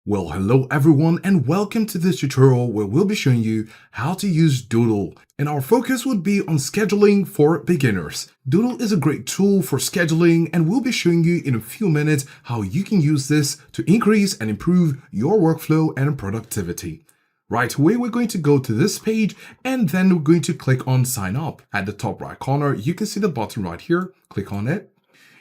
Well, hello everyone and welcome to this tutorial where we'll be showing you how to use Doodle. And our focus would be on scheduling for beginners. Doodle is a great tool for scheduling and we'll be showing you in a few minutes how you can use this to increase and improve your workflow and productivity. Right away, we're going to go to this page and then we're going to click on sign up. At the top right corner, you can see the button right here. Click on it.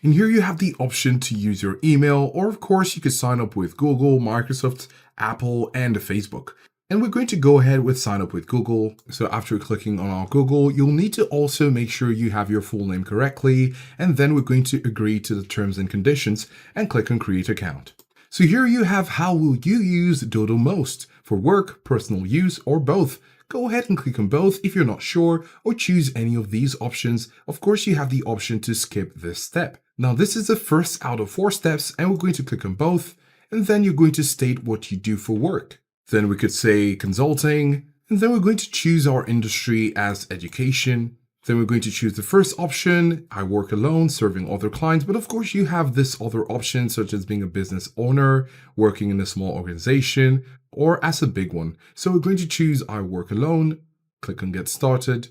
And here you have the option to use your email, or of course you could sign up with Google, Microsoft, Apple, and Facebook. And we're going to go ahead with sign up with Google. So after clicking on our Google, you'll need to also make sure you have your full name correctly. And then we're going to agree to the terms and conditions and click on create account. So here you have how will you use Doodle most for work, personal use, or both. Go ahead and click on both if you're not sure or choose any of these options. Of course, you have the option to skip this step. Now, this is the first out of 4 steps and we're going to click on both and then you're going to state what you do for work. Then we could say consulting and then we're going to choose our industry as education. Then we're going to choose the first option, I work alone, serving other clients. But of course, you have this other option such as being a business owner, working in a small organization, or as a big one. So we're going to choose I work alone, click on get started.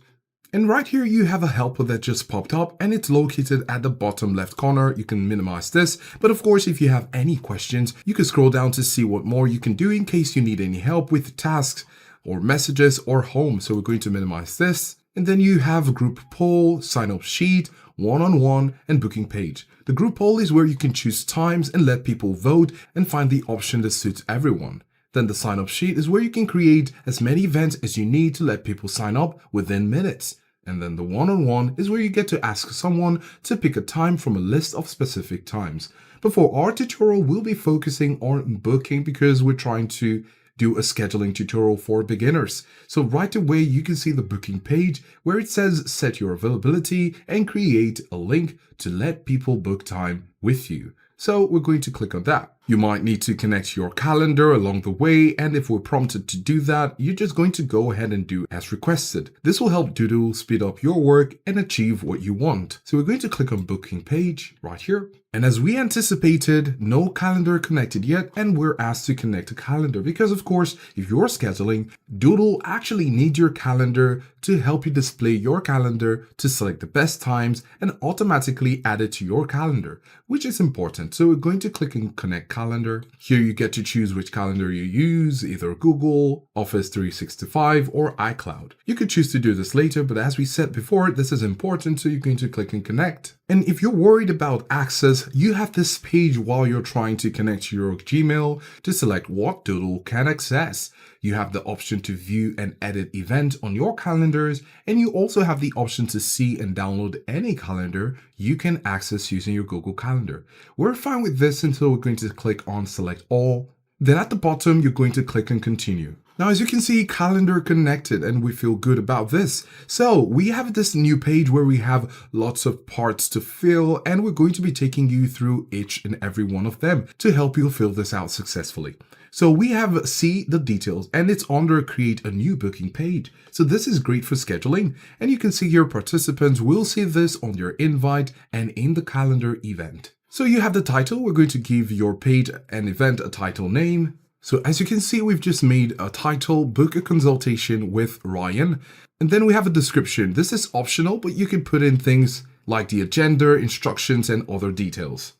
And right here, you have a helper that just popped up and it's located at the bottom left corner. You can minimize this. But of course, if you have any questions, you can scroll down to see what more you can do in case you need any help with tasks or messages or home. So we're going to minimize this. And then you have a group poll, sign up sheet, one-on-one, and booking page. The group poll is where you can choose times and let people vote and find the option that suits everyone. Then the sign up sheet is where you can create as many events as you need to let people sign up within minutes. And then the one-on-one is where you get to ask someone to pick a time from a list of specific times. But for our tutorial, we'll be focusing on booking because we're trying to do a scheduling tutorial for beginners. So right away, you can see the booking page where it says set your availability and create a link to let people book time with you. So we're going to click on that. You might need to connect your calendar along the way. And if we're prompted to do that, you're just going to go ahead and do as requested. This will help Doodle speed up your work and achieve what you want. So we're going to click on booking page right here. And as we anticipated, no calendar connected yet, and we're asked to connect a calendar because of course, if you're scheduling, Doodle actually needs your calendar to help you display your calendar to select the best times and automatically add it to your calendar, which is important. So we're going to click on connect calendar. Here you get to choose which calendar you use, either Google, Office 365, or iCloud. You could choose to do this later, but as we said before, this is important, so you're going to click on connect. And if you're worried about access, you have this page while you're trying to connect to your Gmail to select what Doodle can access. You have the option to view and edit event on your calendars, and you also have the option to see and download any calendar you can access using your Google Calendar. We're fine with this until we're going to click on select all. Then at the bottom, you're going to click on continue. Now, as you can see, calendar connected and we feel good about this. So we have this new page where we have lots of parts to fill and we're going to be taking you through each and every one of them to help you fill this out successfully. So we have see the details and it's under create a new booking page. So this is great for scheduling and you can see your participants will see this on your invite and in the calendar event. So you have the title. We're going to give your page and event a title name. So as you can see, we've just made a title, book a consultation with Ryan. And then we have a description. This is optional, but you can put in things like the agenda, instructions, and other details.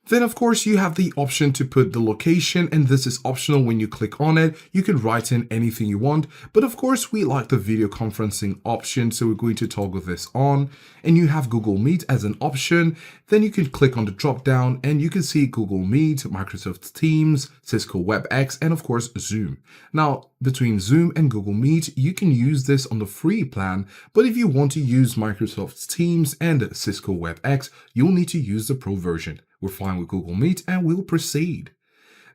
Then, of course, you have the option to put the location, and this is optional. When you click on it, you can write in anything you want. But of course, we like the video conferencing option, so we're going to toggle this on. And you have Google Meet as an option. Then you can click on the drop down and you can see Google Meet, Microsoft Teams, Cisco WebEx, and of course, Zoom. Now, between Zoom and Google Meet, you can use this on the free plan. But if you want to use Microsoft Teams and Cisco WebEx, you'll need to use the Pro version. We're fine with Google Meet and we'll proceed.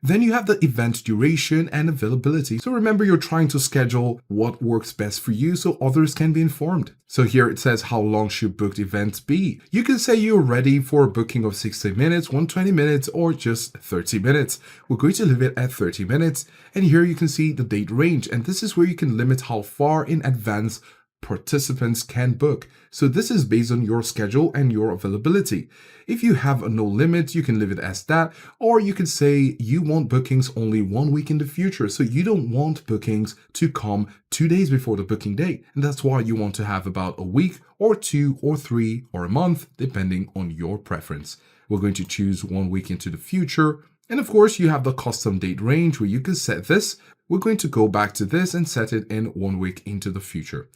Then you have the event duration and availability. So remember, you're trying to schedule what works best for you so others can be informed. So here it says how long should booked events be. You can say you're ready for a booking of 60 minutes, 120 minutes, or just 30 minutes. We're going to leave it at 30 minutes. And here you can see the date range. And this is where you can limit how far in advance participants can book. So this is based on your schedule and your availability. If you have a no limit, you can leave it as that, or you can say you want bookings only 1 week in the future. So you don't want bookings to come 2 days before the booking date. And that's why you want to have about a week or 2 or 3 or a month, depending on your preference. We're going to choose 1 week into the future. And of course, you have the custom date range where you can set this. We're going to go back to this and set it in 1 week into the future.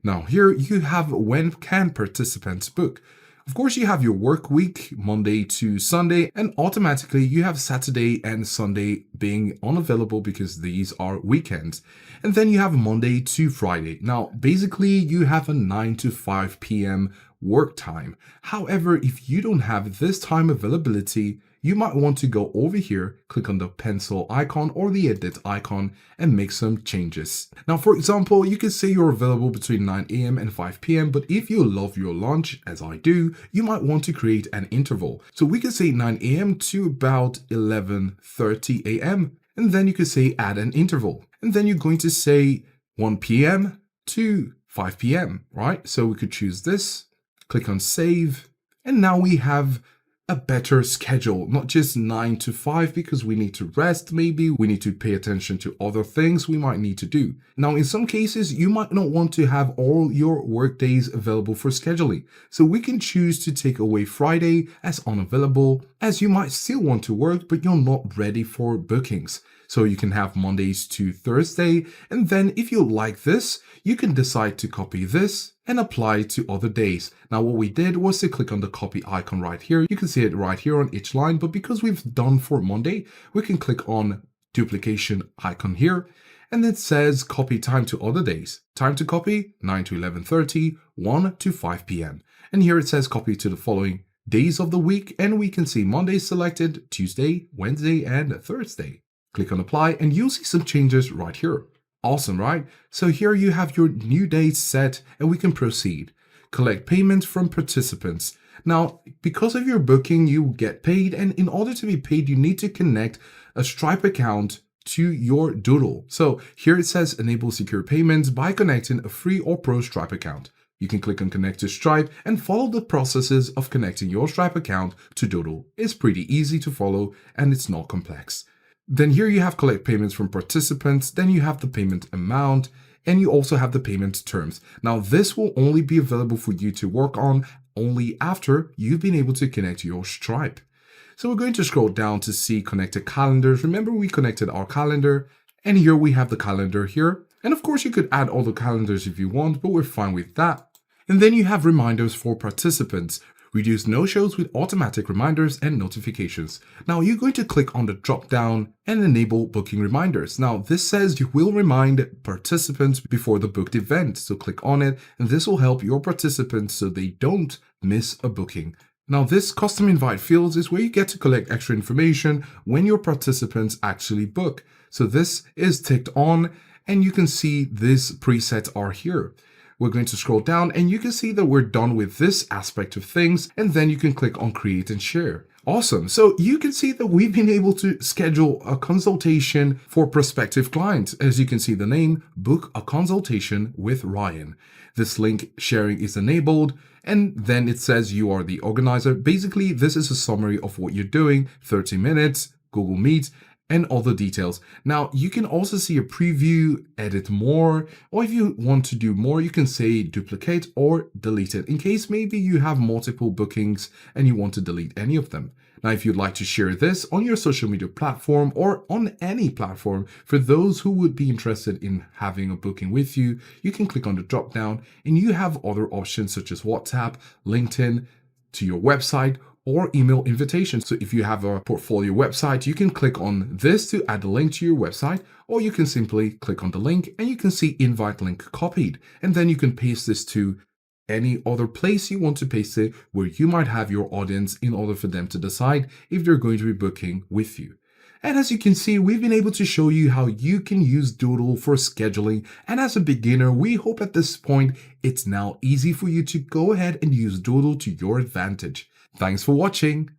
Now here you have when can participants book. Of course, you have your work week, Monday to Sunday, and automatically you have Saturday and Sunday being unavailable because these are weekends. And then you have Monday to Friday. Now, basically you have a 9 to 5 p.m. work time. However, if you don't have this time availability, you might want to go over here, click on the pencil icon or the edit icon and make some changes. Now, for example, you can say you're available between 9 a.m. and 5 p.m. But if you love your lunch, as I do, you might want to create an interval. So we can say 9 a.m. to about 11:30 a.m. And then you could say add an interval. And then you're going to say 1 p.m. to 5 p.m., right? So we could choose this, click on save. And now we have a better schedule, not just 9 to 5 because we need to rest. Maybe we need to pay attention to other things we might need to do. Now, in some cases, you might not want to have all your work days available for scheduling. So we can choose to take away Friday as unavailable, as you might still want to work, but you're not ready for bookings. So you can have Mondays to Thursday. And then if you like this, you can decide to copy this and apply it to other days. Now, what we did was to click on the copy icon right here. You can see it right here on each line, but because we've done for Monday, we can click on duplication icon here. And it says copy time to other days. Time to copy 9 to 11:30, 1 to 5 p.m. And here it says copy to the following days of the week. And we can see Monday selected, Tuesday, Wednesday, and Thursday. Click on apply and you'll see some changes right here. Awesome, right? So here you have your new dates set and we can proceed. Collect payments from participants. Now, because of your booking, you get paid. And in order to be paid, you need to connect a Stripe account to your Doodle. So here it says enable secure payments by connecting a free or pro Stripe account. You can click on connect to Stripe and follow the processes of connecting your Stripe account to Doodle. It's pretty easy to follow and it's not complex. Then here you have collect payments from participants, then you have the payment amount, and you also have the payment terms. Now, this will only be available for you to work on only after you've been able to connect your Stripe. So we're going to scroll down to see connected calendars. Remember, we connected our calendar, and here we have the calendar here. And of course, you could add all the calendars if you want, but we're fine with that. And then you have reminders for participants. Reduce no-shows with automatic reminders and notifications. Now you're going to click on the drop down and enable booking reminders. Now this says you will remind participants before the booked event. So click on it and this will help your participants so they don't miss a booking. Now this custom invite fields is where you get to collect extra information when your participants actually book. So this is ticked on and you can see these presets are here. We're going to scroll down and you can see that we're done with this aspect of things. And then you can click on create and share. Awesome. So you can see that we've been able to schedule a consultation for prospective clients. As you can see the name, book a consultation with Ryan. This link sharing is enabled. And then it says you are the organizer. Basically, this is a summary of what you're doing, 30 minutes, Google Meet, and all the details. Now, you can also see a preview, edit more, or if you want to do more, you can say duplicate or delete it in case maybe you have multiple bookings and you want to delete any of them. Now, if you'd like to share this on your social media platform or on any platform, for those who would be interested in having a booking with you, you can click on the drop down and you have other options such as WhatsApp, LinkedIn, to your website, or email invitations. So if you have a portfolio website, you can click on this to add a link to your website, or you can simply click on the link and you can see invite link copied. And then you can paste this to any other place you want to paste it where you might have your audience in order for them to decide if they're going to be booking with you. And as you can see, we've been able to show you how you can use Doodle for scheduling. And as a beginner, we hope at this point, it's now easy for you to go ahead and use Doodle to your advantage. Thanks for watching.